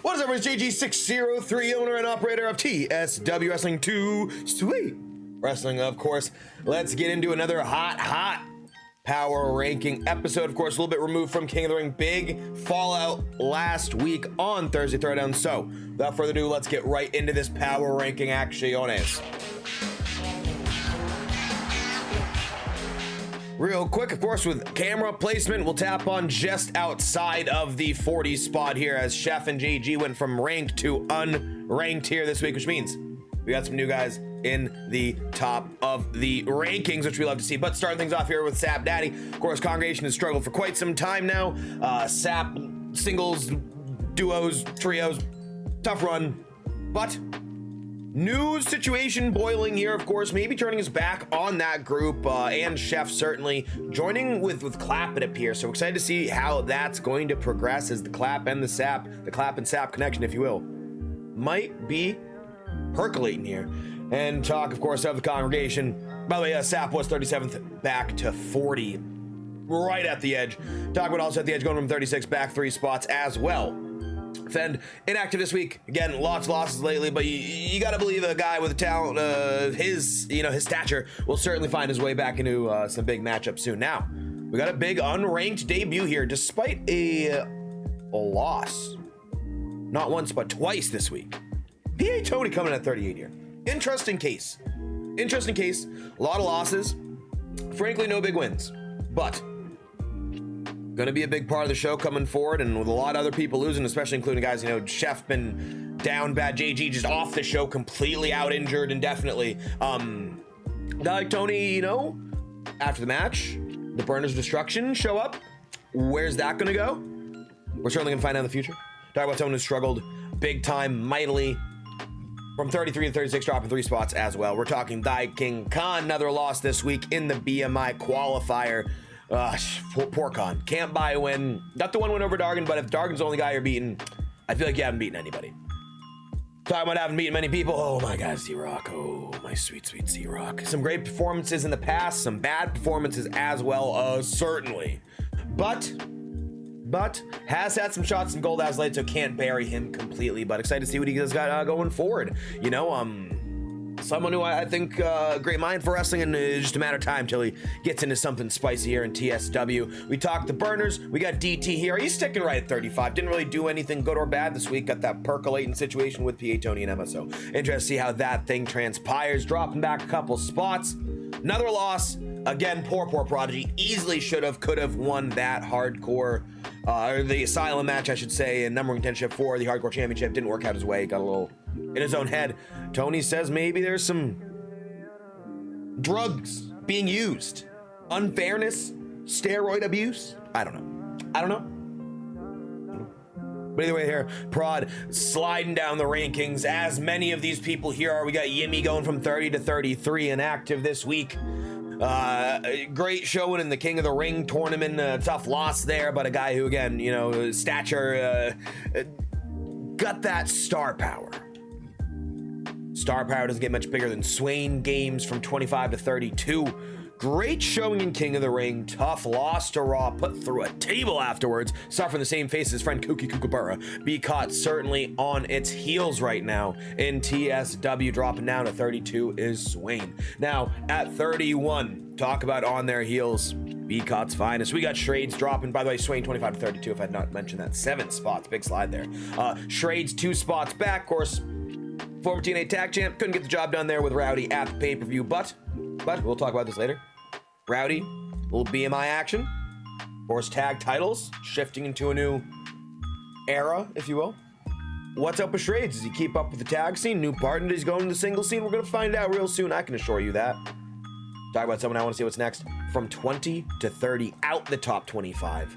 What is up, it's JG603, owner and operator of TSW Wrestling 2 Sweet Wrestling, of course. Let's get into another hot power ranking episode. Of course, a little bit removed from King of the Ring. Big fallout last week on Thursday Throwdown. So, without further ado, let's get right into this power ranking acciones. Real quick, of course, with camera placement, we'll tap on just outside of the 40 spot here as Chef and JG went from ranked to unranked here this week, which means we got some new guys in the top of the rankings, which we love to see. But starting things off here with Sap Daddy. Of course, Congregation has struggled for quite some time now. Sap singles, duos, trios, tough run, but new situation boiling here, of course, maybe turning his back on that group, and Chef certainly joining with Clap, it appears. So excited to see how that's going to progress as the Clap and Sap connection, if you will, might be percolating here. And talk, of course, of the Congregation. By the way, Sap was 37th back to 40, right at the edge. Talk about also at the edge, going from 36 back 3 spots as well. Fend inactive this week. Again, lots of losses lately, but you got to believe a guy with the talent his stature will certainly find his way back into some big matchups soon. Now, we got a big unranked debut here, despite a loss. Not once, but twice this week. PA Tony coming at 38 here. Interesting case. A lot of losses. Frankly, no big wins. But gonna be a big part of the show coming forward, and with a lot of other people losing, especially including guys, Chef been down bad, JG just off the show, completely out injured indefinitely. Like Tony, after the match, the Burners of Destruction show up. Where's that gonna go? We're certainly gonna find out in the future. Talk about someone who struggled big time, mightily, from 33 to 36, dropping 3 spots as well. We're talking Dai King Khan, another loss this week in the BMI qualifier. Poor Khan. Can't buy a win. Got the one win over Dargan, but if Dargan's the only guy you're beating, I feel like you haven't beaten anybody. Talking about haven't beaten many people. Oh my God, Z-Rock. Oh, my sweet Z-Rock. Some great performances in the past, some bad performances as well, certainly. But has had some shots, some gold as late, so can't bury him completely. But excited to see what he has got going forward. Someone who I think great mind for wrestling, and it's just a matter of time till he gets into something spicy here in TSW. We talked the Burners. We got DT here. He's sticking right at 35. Didn't really do anything good or bad this week. Got that percolating situation with PA Tony and Emma. So interested to see how that thing transpires. Dropping back a couple spots. Another loss. Again, poor Prodigy. Easily could have won that hardcore, or the Asylum match, I should say, and number contention for the Hardcore Championship. Didn't work out his way. Got a little in his own head. Tony says maybe there's some drugs being used. Unfairness, steroid abuse. I don't know. But either way here, Prod sliding down the rankings, as many of these people here are. We got Yimmy going from 30 to 33 inactive this week. Great showing in the King of the Ring tournament. Tough loss there, but a guy who, again, stature, got that star power. Star power doesn't get much bigger than Swain Games from 25 to 32. Great showing in King of the Ring. Tough loss to Raw. Put through a table afterwards. Suffering the same fate as his friend Kuki Kookaburra. Be caught certainly on its heels right now in TSW. Dropping down to 32 is Swain. Now at 31, talk about on their heels. Be caught's finest. We got Shrades dropping. By the way, Swain 25 to 32. If I had not mentioned that, 7 spots. Big slide there. Shrades 2 spots back. Of course, former TNA Tag Champ couldn't get the job done there with Rowdy at the pay-per-view, but we'll talk about this later. Rowdy, little BMI action. Of course, tag titles shifting into a new era, if you will. What's up with Shrades? Does he keep up with the tag scene? New partner? Does he go into the single scene? We're gonna find out real soon. I can assure you that. Talk about someone I want to see what's next. From 20 to 30, out the top 25.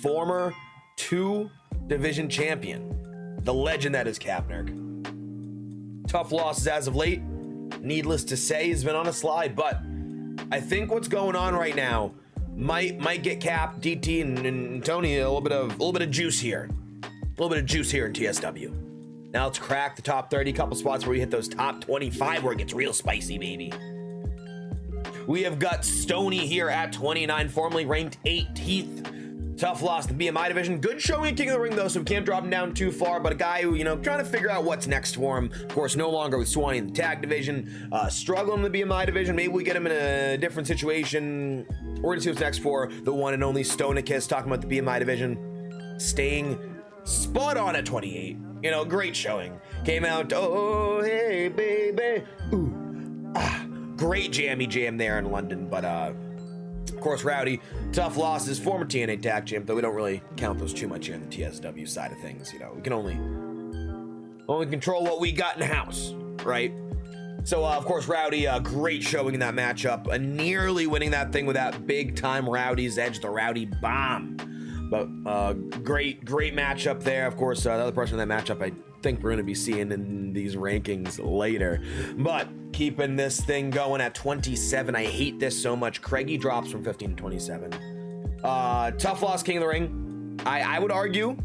Former 2-division champion, the legend that is Kapnerk. Tough losses as of late. Needless to say, he's been on a slide, but I think what's going on right now might get Cap, DT, and Tony a little bit of juice here. A little bit of juice here in TSW. Now let's crack the top 30, couple spots where we hit those top 25 where it gets real spicy, baby. We have got Stony here at 29, formerly ranked 18th. Tough loss in the BMI division. Good showing at King of the Ring, though, so we can't drop him down too far. But a guy who, you know, trying to figure out what's next for him. Of course, no longer with Swanee in the tag division. Struggling in the BMI division. Maybe we get him in a different situation. We're going to see what's next for the one and only Stonicus. Talking about the BMI division. Staying spot on at 28. You know, great showing. Came out, oh, hey, baby. Ooh, ah. Great jammy jam there in London. But, of course, Rowdy, tough losses, former TNA tag champ, though we don't really count those too much here in the TSW side of things. You know, we can only control what we got in house, right? So, of course, Rowdy, great showing in that matchup, nearly winning that thing with that big time Rowdy's Edge, the Rowdy Bomb. But great matchup there. Of course, the other person in that matchup I think we're going to be seeing in these rankings later. But keeping this thing going at 27. I hate this so much. Craigie drops from 15 to 27. Tough loss, King of the Ring. I would argue,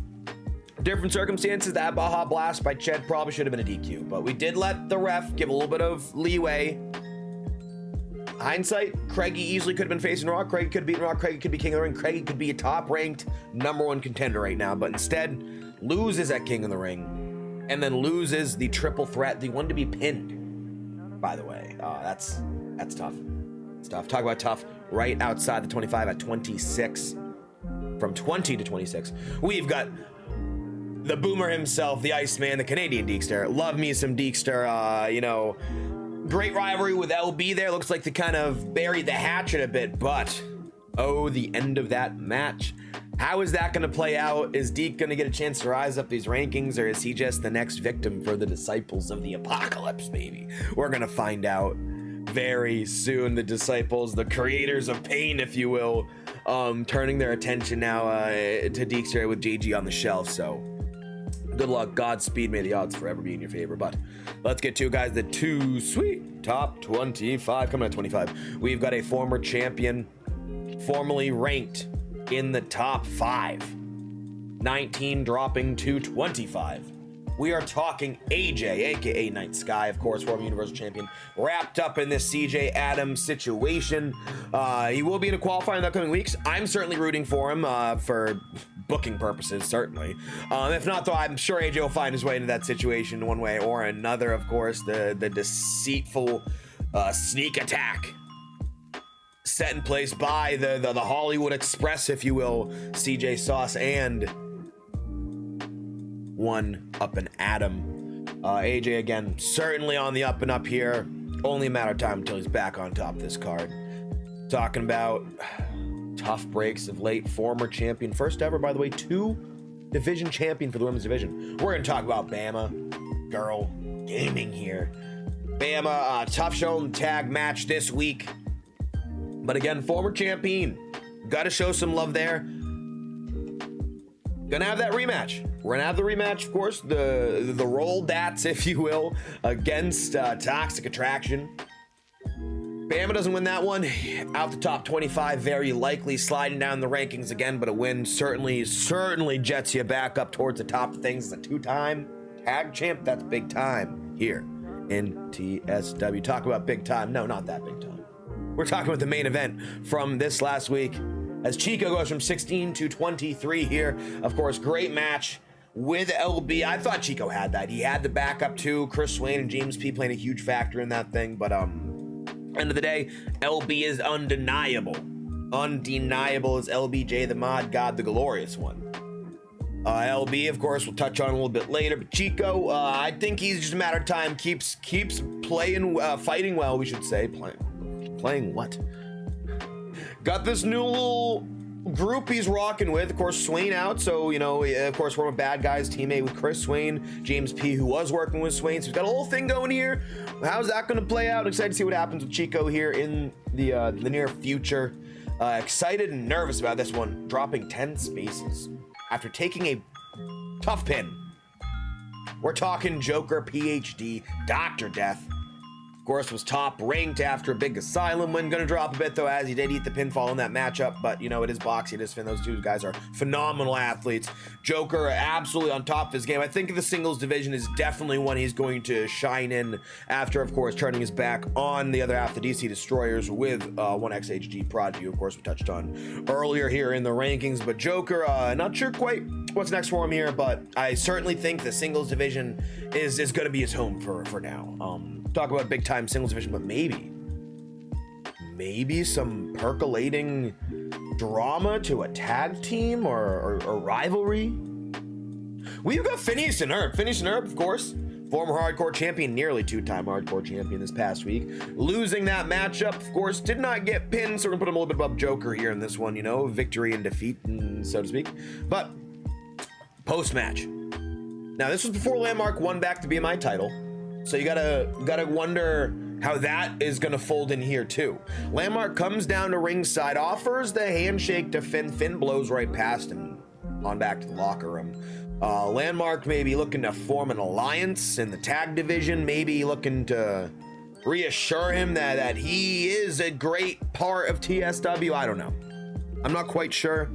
different circumstances, that Baja Blast by Ched probably should have been a DQ. But we did let the ref give a little bit of leeway. Hindsight, Craigie easily could have been facing Raw. Craigie could have beaten Raw. Craigie could be King of the Ring. Craigie could be a top-ranked #1 contender right now. But instead, loses at King of the Ring. And then loses the triple threat, the one to be pinned, by the way. That's tough. It's tough. Talk about tough. Right outside the 25 at 26. From 20 to 26. We've got the Boomer himself, the Iceman, the Canadian Deekster. Love me some Deekster. You know, great rivalry with LB there. Looks like they kind of buried the hatchet a bit, but oh, the end of that match. How is that going to play out? Is Deke going to get a chance to rise up these rankings, or is he just the next victim for the Disciples of the Apocalypse, baby? We're going to find out very soon. The Disciples, the creators of pain, if you will, turning their attention now to Deekster with JG on the shelf. So good luck, Godspeed, may the odds forever be in your favor. But let's get to, guys, the two sweet top 25. Coming at 25, we've got a former champion, formerly ranked in the top 5, 19 dropping to 25. We are talking AJ, aka Night Sky, of course, former Universal Champion, wrapped up in this CJ Adams situation. He will be in a qualifier in the upcoming weeks. I'm certainly rooting for him for booking purposes, certainly. If not, though, I'm sure AJ will find his way into that situation one way or another. Of course, the deceitful sneak attack set in place by the Hollywood Express, if you will, CJ Sauce and one up and Adam. AJ, again, certainly on the up and up here. Only a matter of time until he's back on top of this card. Talking about tough breaks of late. Former champion, first ever, by the way, 2 division champion for the women's division. We're going to talk about Bama Girl Gaming here. Bama, tough showing tag match this week. But again, former champion. Got to show some love there. Gonna have that rematch. We're gonna have the rematch, of course, the roll dats, if you will, against Toxic Attraction. Bama doesn't win that one. Out the top 25, very likely sliding down the rankings again, but a win certainly jets you back up towards the top of things. As a 2-time tag champ, that's big time here in TSW. Talk about big time. No, not that big time. We're talking about the main event from this last week, as Chico goes from 16 to 23 here. Of course, great match with LB. I thought Chico had that. He had the backup too. Chris Swain and James P playing a huge factor in that thing. But end of the day, LB is undeniable. Undeniable is LBJ, the mod god, the glorious one. LB, of course, we'll touch on a little bit later. But Chico, I think he's just a matter of time. Keeps playing, fighting well, we should say. Playing what? Got this new little group he's rocking with. Of course, Swain out, so, you know, of course, we're a Bad Guys teammate with Chris Swain, James P, who was working with Swain. So we've got a whole thing going here. How's that going to play out? Excited to see what happens with Chico here in the near future. Excited and nervous about this one. Dropping 10 spaces after taking a tough pin. We're talking Joker, PhD, Dr. Death. Of course, was top ranked after a big Asylum win. Gonna drop a bit though, as he did eat the pinfall in that matchup, but you know, it is boxing, it is Finn. Those two guys are phenomenal athletes. Joker absolutely on top of his game. I think the singles division is definitely one he's going to shine in after, of course, turning his back on the other half, the DC Destroyers, with OitxDragonn Prodigy, of course, we touched on earlier here in the rankings. But Joker, not sure quite what's next for him here, but I certainly think the singles division is going to be his home for now. Talk about big time singles division, but maybe some percolating drama to a tag team or rivalry. We've got Phineas and Herb, of course, former hardcore champion, nearly two-time hardcore champion this past week, losing that matchup, of course, did not get pinned, so we're gonna put him a little bit above Joker here in this one, you know, victory and defeat, so to speak. But post-match, now this was before Landmark won back the BMI title, so you gotta wonder how that is gonna fold in here too. Landmark comes down to ringside, offers the handshake to Finn. Finn blows right past him on back to the locker room. Landmark maybe looking to form an alliance in the tag division, maybe looking to reassure him that he is a great part of TSW. I don't know. I'm not quite sure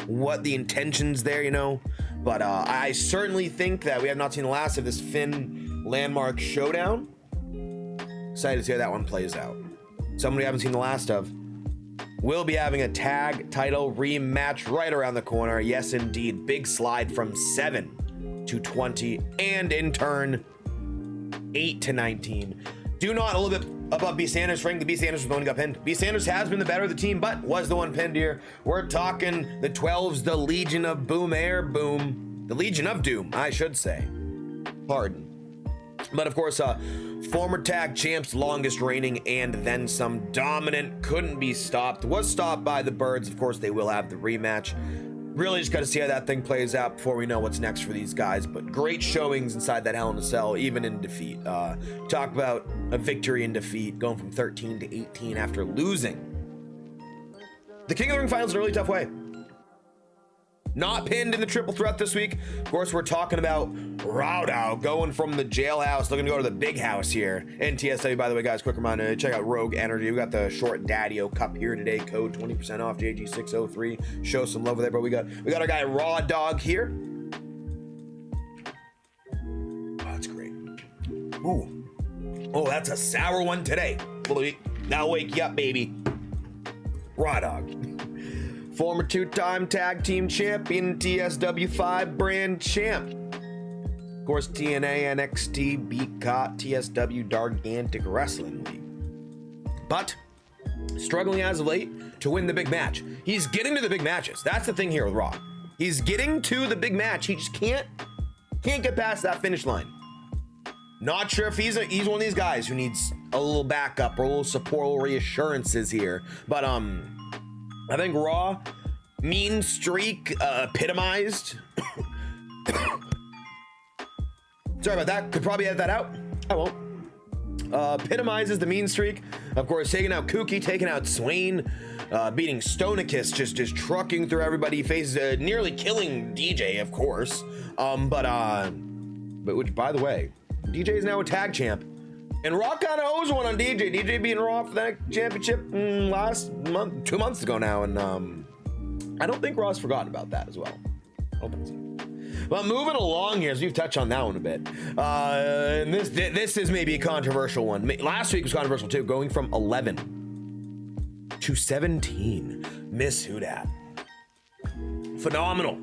what the intentions there, you know, but I certainly think that we have not seen the last of this Finn Landmark showdown. Excited to see how that one plays out. Someone we haven't seen the last of. We'll be having a tag title rematch right around the corner. Yes, indeed. Big slide from 7 to 20, and in turn, 8 to 19. Do not a little bit above B. Sanders. Frank, the B. Sanders was the one who got pinned. B. Sanders has been the better of the team, but was the one pinned here. We're talking the 12s, the Legion of Boom Air Boom. The Legion of Doom, I should say. Pardon. But of course, former tag champs, longest reigning, and then some dominant, couldn't be stopped, was stopped by the Birds. Of course, they will have the rematch. Really just got to see how that thing plays out before we know what's next for these guys. But great showings inside that Hell in a Cell, even in defeat. Talk about a victory in defeat, going from 13 to 18 after losing the King of the Ring finals in a really tough way. Not pinned in the triple threat this week. Of course, we're talking about Rowdow going from the jailhouse, looking to go to the big house here in TSW. By the way, guys, quick reminder, check out Rogue Energy. We got the short Daddy-O cup here today. Code 20% off, JG603. Show some love there, but we got our guy Raw Dog here. Oh, that's great. Ooh. Oh, that's a sour one today. That'll wake you up, baby. Raw Dog. Former two-time tag team champion, TSW5 brand champ. Of course, TNA, NXT, BCOT, TSW, Dargantic Wrestling League. But struggling as of late to win the big match. He's getting to the big matches. That's the thing here with Raw. He's getting to the big match. He just can't get past that finish line. Not sure if he's one of these guys who needs a little backup or a little support, a little reassurances here. But I think Raw mean streak epitomized. Sorry about that. Could probably edit that out. I won't. Epitomizes the mean streak. Of course, taking out Kooky, taking out Swain, beating Stonicus, just trucking through everybody. He faces nearly killing DJ, of course. But which, by the way, DJ is now a tag champ. And Raw kind of owes one on DJ. DJ being Raw for that championship last month, 2 months ago now. And I don't think Raw's forgotten about that as well. I don't think so. But moving along here, as we've touched on that one a bit. And this is maybe a controversial one. Last week was controversial too, going from 11 to 17. Miss Hudat. Phenomenal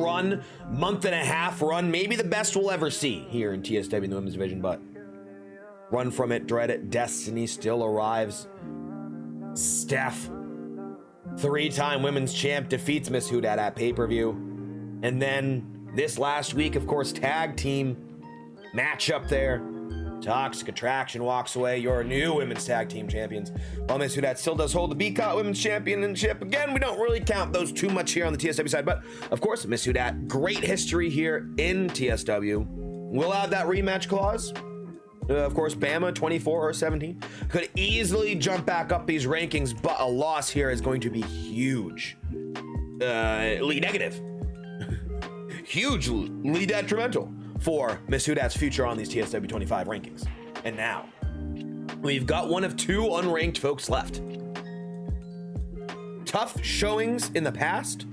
run, month and a half run. Maybe the best we'll ever see here in TSW in the women's division, but run from it, dread it. Destiny still arrives. Steph, 3-time women's champ, defeats Miss Hudat at pay-per-view. And then this last week, of course, tag team matchup there. Toxic Attraction walks away, your new women's tag team champions. While Miss Hudat still does hold the BCOT women's championship. Again, we don't really count those too much here on the TSW side, but of course, Miss Hudat, great history here in TSW. We'll have that rematch clause. Of course, Bama, 24 or 17, could easily jump back up these rankings, but a loss here is going to be huge. Negative. Hugely detrimental for Miss Hudat's future on these TSW 25 rankings. And now, we've got one of 2 unranked folks left. Tough showings in the past,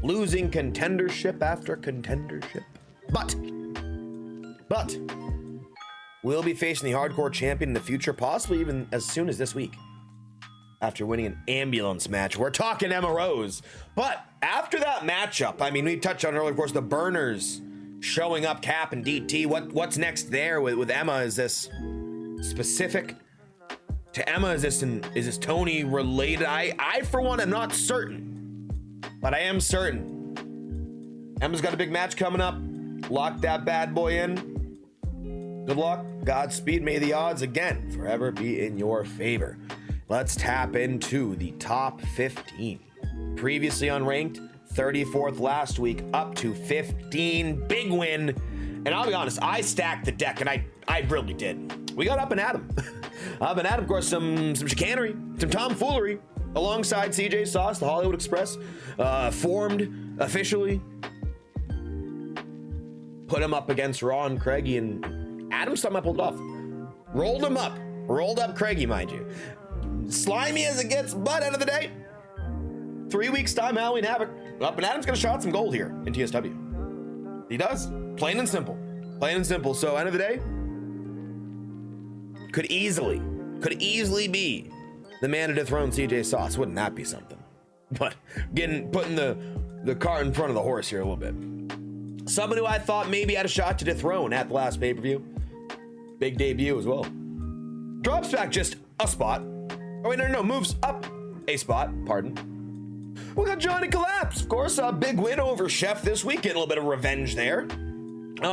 losing contendership after contendership. But we'll be facing the hardcore champion in the future, possibly even as soon as this week, after winning an ambulance match. We're talking Emma Rose. But after that matchup, I mean, we touched on earlier, of course, the burners showing up, Cap and DT. What's next there with Emma? Is this specific to Emma? Is this Tony related? I for one am not certain, but I am certain Emma's got a big match coming up. Lock that bad boy in. Good luck, Godspeed, may the odds again forever be in your favor. Let's tap into the top 15. Previously unranked, 34th last week, up to 15. Big win. And I'll be honest, I stacked the deck, and I really did. We got up and at him. Up and at him, of course, some chicanery, some tomfoolery, alongside CJ Sauce, the Hollywood Express, formed officially. Put him up against Ron, Craigie, and Adam somehow pulled it off. Rolled him up. Rolled up Craigie, mind you. Slimy as it gets, but end of the day, 3 weeks time, Halloween Havoc. Up and Adam's gonna shot some gold here in TSW. He does. Plain and simple. Plain and simple. So end of the day, could easily be the man to dethrone CJ Sauce. Wouldn't that be something? But putting the cart in front of the horse here a little bit. Somebody who I thought maybe had a shot to dethrone at the last pay-per-view. Big debut as well. Drops back just a spot. Oh wait, no, moves up a spot, pardon. We got Johnny Collapse, of course, a big win over Chef this week, getting a little bit of revenge there.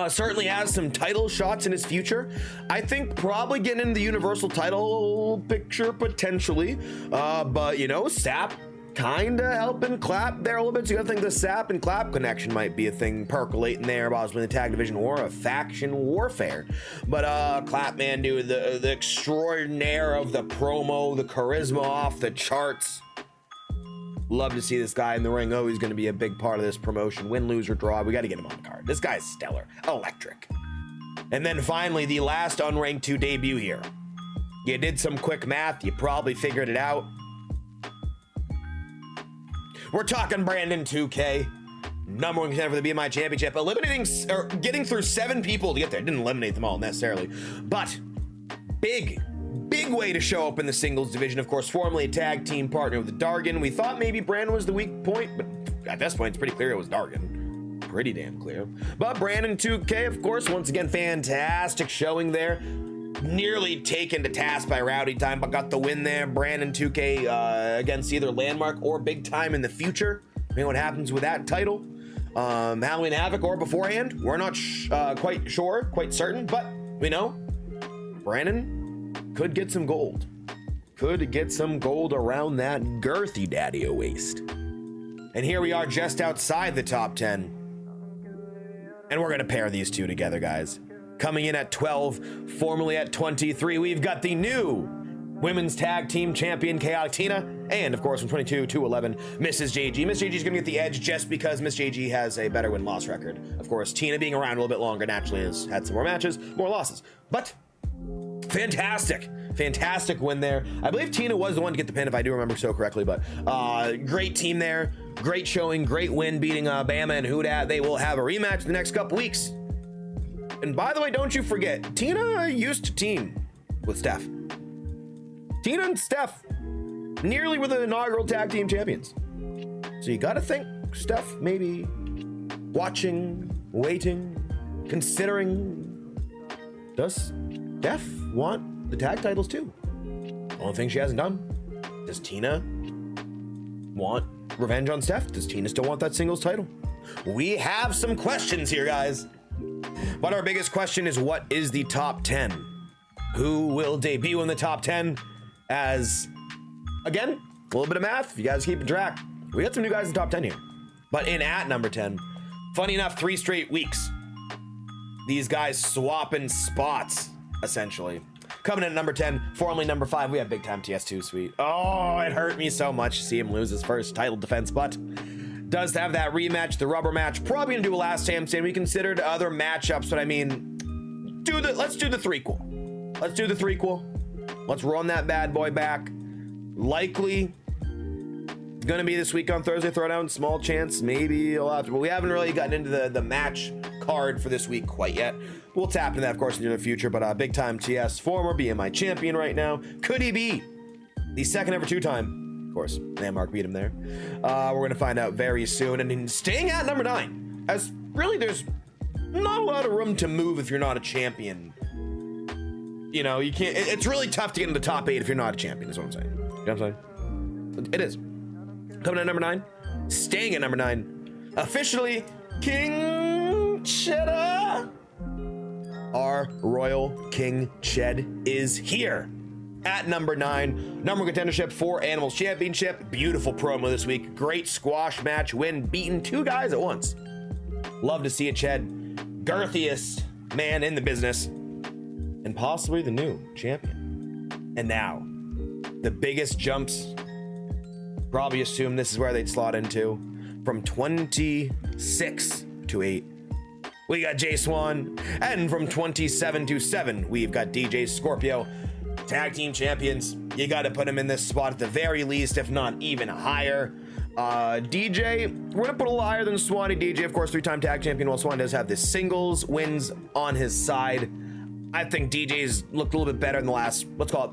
Certainly has some title shots in his future. I think probably getting into the Universal title picture potentially. But you know, Sap kinda helping Clap there a little bit. So you gotta think the Sap and Clap connection might be a thing percolating there, possibly in the tag division or a faction warfare. But Clap, man, dude, the extraordinaire of the promo, the charisma off the charts. Love to see this guy in the ring. Oh, he's going to be a big part of this promotion. Win, lose, or draw. We got to get him on the card. This guy's stellar. Electric. And then finally, the last unranked 2 debut here. You did some quick math. You probably figured it out. We're talking Brandon 2K. Number 1 contender for the BMI Championship. Eliminating, or getting through 7 people to get there. Didn't eliminate them all necessarily. But big way to show up in the singles division. Of course, formerly a tag team partner with Dargan. We thought maybe Brandon was the weak point, but at this point, it's pretty clear it was Dargan. Pretty damn clear. But Brandon 2K, of course, once again, fantastic showing there. Nearly taken to task by Rowdy Time, but got the win there. Brandon 2K against either Landmark or Big Time in the future. Depending what happens with that title. Halloween Havoc or beforehand. We're not quite sure, quite certain, but we know Brandon could get some gold. Could get some gold around that girthy daddy waist. And here we are just outside the top 10. And we're gonna pair these two together, guys. Coming in at 12, formerly at 23, we've got the new Women's Tag Team Champion, Chaotic Tina. And of course, from 22 to 11, Mrs. JG. Miss JG is gonna get the edge just because Miss JG has a better win-loss record. Of course, Tina being around a little bit longer naturally has had some more matches, more losses. But fantastic win there. I believe Tina was the one to get the pin if I do remember so correctly, but great team there, great showing, great win beating Bama and Houdat. They will have a rematch in the next couple weeks. And by the way, don't you forget, Tina used to team with Steph. Tina and Steph nearly were the inaugural tag team champions. So you gotta think Steph maybe watching, waiting, considering. Does Steph want the tag titles too? Only thing she hasn't done. Does Tina want revenge on Steph? Does Tina still want that singles title? We have some questions here, guys. But our biggest question is, what is the top 10? Who will debut in the top 10? As, again, a little bit of math, if you guys keep track. We got some new guys in the top 10 here. But in at number 10, funny enough, 3 straight weeks, these guys swapping spots, essentially. Coming in at number 10, formerly number 5, we have Big Time TS2, sweet. Oh, it hurt me so much to see him lose his first title defense, but does have that rematch, the rubber match. Probably gonna do a last time stand. We considered other matchups, but I mean, let's do the threequel. Let's do the threequel. Let's run that bad boy back. Likely gonna be this week on Thursday Throwdown. Small chance, maybe you'll have to, but we haven't really gotten into the match card for this week quite yet. We'll tap into that, of course, in the future. But big time TS, former BMI champion right now. Could he be the second ever two-time? Of course, Landmark beat him there. We're gonna find out very soon. And staying at number 9, as really there's not a lot of room to move if you're not a champion. You know, you can't. It's really tough to get in the top 8 if you're not a champion. Is what I'm saying. You know what I'm saying? It is. Coming at number 9, staying at number 9, officially King Cheddar. Our Royal King Ched is here at number 9. Number contendership for Animals Championship. Beautiful promo this week. Great squash match win, beating 2 guys at once. Love to see it, Ched. Girthiest man in the business, and possibly the new champion. And now, the biggest jumps. Probably assume this is where they'd slot into. From 26 to 8, we got Jay Swan. And from 27 to 7, we've got DJ Scorpio. Tag team champions. You got to put him in this spot at the very least, if not even higher. DJ, we're going to put a little higher than Swanee. DJ, of course, 3-time tag champion, while Swan does have the singles wins on his side. I think DJ's looked a little bit better in the last, let's call it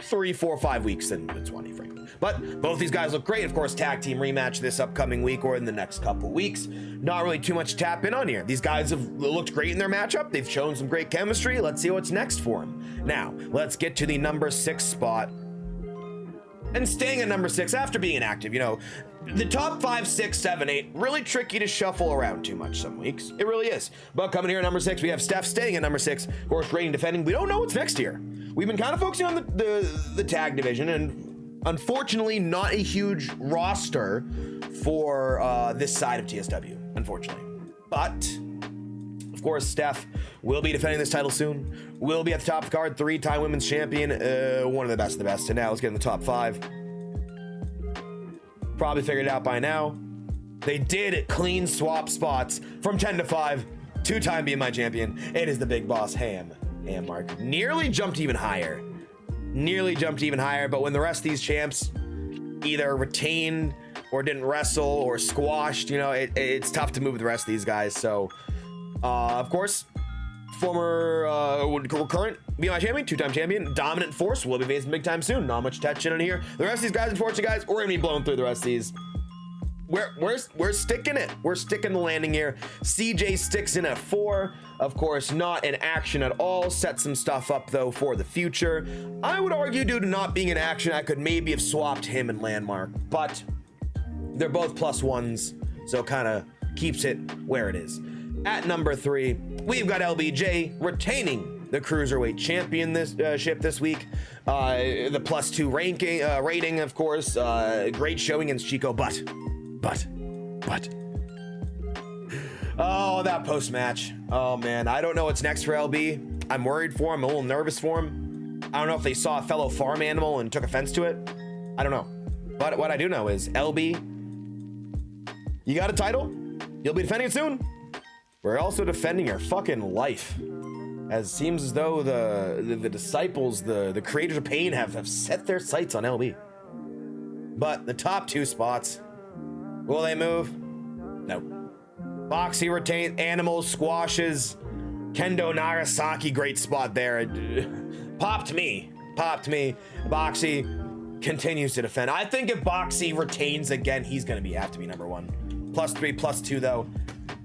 3, 4, 5 weeks than Swanee, frankly. But both these guys look great. Of course, tag team rematch this upcoming week or in the next couple weeks. Not really too much to tap in on here. These guys have looked great in their matchup. They've shown some great chemistry. Let's see what's next for them. Now, let's get to the number 6 spot. And staying at number 6 after being inactive, you know, the top 5, 6, 7, 8, really tricky to shuffle around too much some weeks. It really is. But coming here at number 6, we have Steph staying at number 6. Of course, reigning defending. We don't know what's next here. We've been kind of focusing on the tag division, and unfortunately, not a huge roster for this side of TSW, unfortunately. But, of course, Steph will be defending this title soon. Will be at the top of the card, 3-time women's champion, one of the best of the best. And now let's get in the top 5. Probably figured it out by now. They did clean swap spots from 10 to 5. 2-time BMI champion. It is the big boss, Ham Mark. Nearly jumped even higher. But when the rest of these champs either retained or didn't wrestle or squashed, you know, it's tough to move the rest of these guys. So, of course, former current BMI champion, 2-time champion, dominant force will be facing big time soon. Not much touching on here. The rest of these guys, unfortunately, guys, we're gonna be blown through the rest of these. We're sticking it. We're sticking the landing here. CJ sticks in at 4. Of course, not in action at all. Set some stuff up, though, for the future. I would argue, due to not being in action, I could maybe have swapped him and Landmark, but they're both +1s, so it kind of keeps it where it is. At number 3, we've got LBJ retaining the Cruiserweight Championship this week. The +2 rating, of course. Great showing against Chico, but. Oh, that post-match. Oh, man. I don't know what's next for LB. I'm worried for him. I'm a little nervous for him. I don't know if they saw a fellow farm animal and took offense to it. I don't know. But what I do know is, LB, you got a title. You'll be defending it soon. We're also defending your fucking life. As it seems as though the disciples, the creators of pain have set their sights on LB. But the top 2 spots, will they move? Nope. Boxy retains, Animals, squashes, Kendo Nagasaki, great spot there. Popped me. Boxy continues to defend. I think if Boxy retains again, he's gonna have to be number 1. +3, +2 though.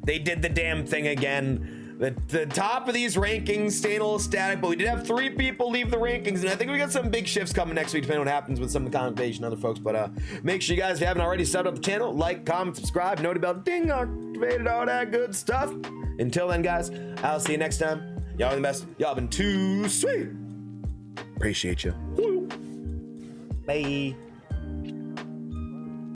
They did the damn thing again. The top of these rankings staying a little static, but we did have 3 people leave the rankings, and I think we got some big shifts coming next week, depending on what happens with some of the commentation and other folks. But make sure you guys, if you haven't already, subbed up the channel, like, comment, subscribe, note about ding, activated, all that good stuff. Until then, guys, I'll see you next time. Y'all are the best. Y'all been too sweet. Appreciate you. Bye.